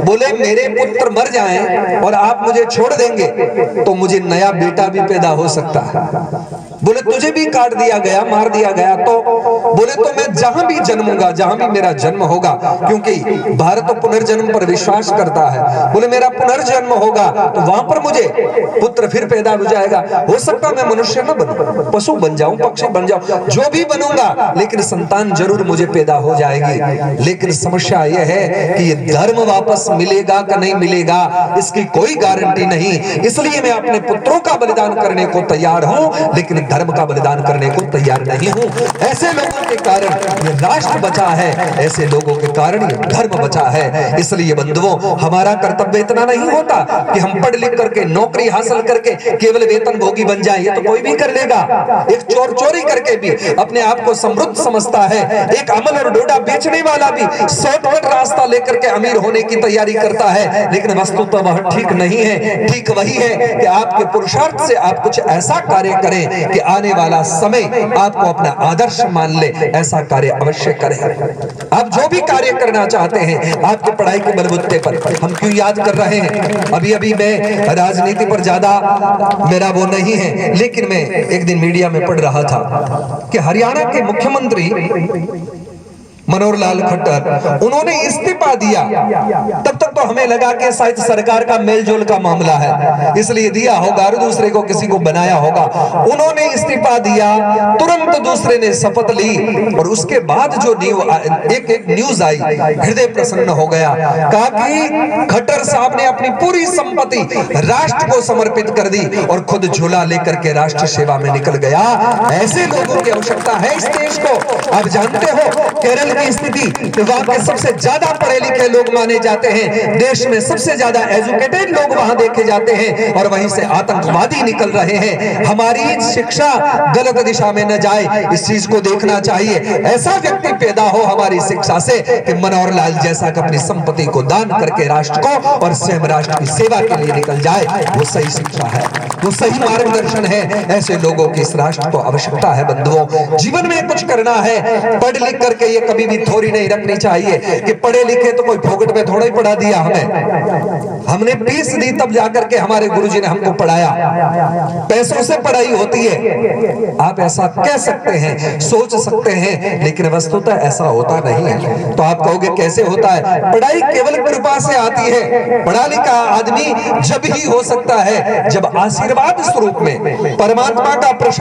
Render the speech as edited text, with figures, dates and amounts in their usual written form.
बोले मेरे पुत्र मर जाएं और आप मुझे छोड़ देंगे तो मुझे नया बेटा भी पैदा हो सकता है। बोले तुझे भी काट दिया गया, मार दिया गया तो बोले तो मैं जहां भी जन्मूंगा, जहां भी मेरा जन्म होगा, क्योंकि भारत तो पुनर्जन्म पर विश्वास करता है, बोले मेरा पुनर्जन्म होगा तो वहां पर मुझे पुत्र फिर पैदा हो जाएगा। हो सकता मैं मनुष्य न बनूं, पशु बन जाऊं, पक्षी बन जाऊं, जो भी बनूंगा, लेकिन संतान जरूर मुझे पैदा हो जाएगी। लेकिन समस्या यह है कि ये धर्म वापस मिलेगा कि नहीं मिलेगा इसकी कोई गारंटी नहीं। इसलिए मैं अपने पुत्रों का बलिदान करने को तैयार हूं, लेकिन धर्म का बलिदान करने को तैयार नहीं हूं। ऐसे लोगों के कारण ये राष्ट्र बचा है, ऐसे लोगों के कारण ये धर्म बचा है। इसलिए बंधुओं, हमारा कर्तव्य इतना नहीं होता कि हम पढ़ लिख करके नौकरी हासिल करके केवल वेतन भोगी बन जाए, ये तो कोई भी कर लेगा। एक चोर चोरी करके भी अपने आप को समृद्ध समझता है, एक अमल और डोडा बेचने वाला भी शॉर्टकट रास्ता लेकर के अमीर होने की तैयारी करता है, लेकिन वस्तुतः वह ठीक नहीं है। ठीक वही है कि आपके पुरुषार्थ से आप कुछ ऐसा कार्य करें कि आने वाला समय आपको अपना आदर्श मान ले, ऐसा कार्य अवश्य करें। आप जो भी कार्य करना चाहते हैं आपकी पढ़ाई के बलबूते पर, हम क्यों याद कर रहे हैं, अभी अभी मैं राजनीति पर ज्यादा मेरा वो नहीं है, लेकिन मैं एक दिन मीडिया में पढ़ रहा था कि हरियाणा के मुख्यमंत्री मनोहर लाल खट्टर, उन्होंने इस्तीफा दिया। तब तक तो हमें लगा कि शायद सरकार का मेलजोल का मामला है, इसलिए दिया होगा और दूसरे को किसी को बनाया होगा। उन्होंने इस्तीफा दिया, तुरंत दूसरे ने शपथ ली और उसके बाद जो एक न्यूज आई, हृदय प्रसन्न हो गया। कहा कि खट्टर साहब ने अपनी पूरी संपत्ति राष्ट्र को समर्पित कर दी और खुद झोला लेकर के राष्ट्र सेवा में निकल गया। ऐसे लोगों की आवश्यकता है इस देश को। आप जानते हो केरल की स्थिति, वहां के सबसे ज्यादा पढ़े लिखे लोग माने जाते हैं, देश में सबसे ज्यादा एजुकेटेड लोग वहां देखे जाते हैं, और वहीं से आतंकवादी निकल रहे हैं। हमारी शिक्षा गलत दिशा में न जाए, इस चीज को देखना चाहिए। ऐसा व्यक्ति पैदा हो हमारी शिक्षा से कि मनोहर लाल जैसा अपनी संपत्ति को दान करके राष्ट्र को और स्वयं राष्ट्र की सेवा के लिए निकल जाए, वो सही शिक्षा है, वो सही मार्गदर्शन है। ऐसे लोगों की इस राष्ट्र को आवश्यकता है। बंधुओं, जीवन में कुछ करना है, पढ़ लिख करके ये कभी भी थोड़ी नहीं रखनी चाहिए कि पढ़े लिखे तो कोई फोकट में थोड़ा ही पढ़ा दिया। हमने फीस दी तब जाकर के हमारे गुरुजी ने हमको पढ़ाया, पैसों से पढ़ाई होती है। आप ऐसा कह सकते हैं, सोच सकते हैं, लेकिन वस्तुतः ऐसा होता नहीं है। तो आप कहोगे कैसे होता है? पढ़ाई केवल कृपा से आती है। पढ़ा लिखा आदमी जब ही हो सकता है जब आशीर्वाद स्वरूप में परमात्मा का प्रसाद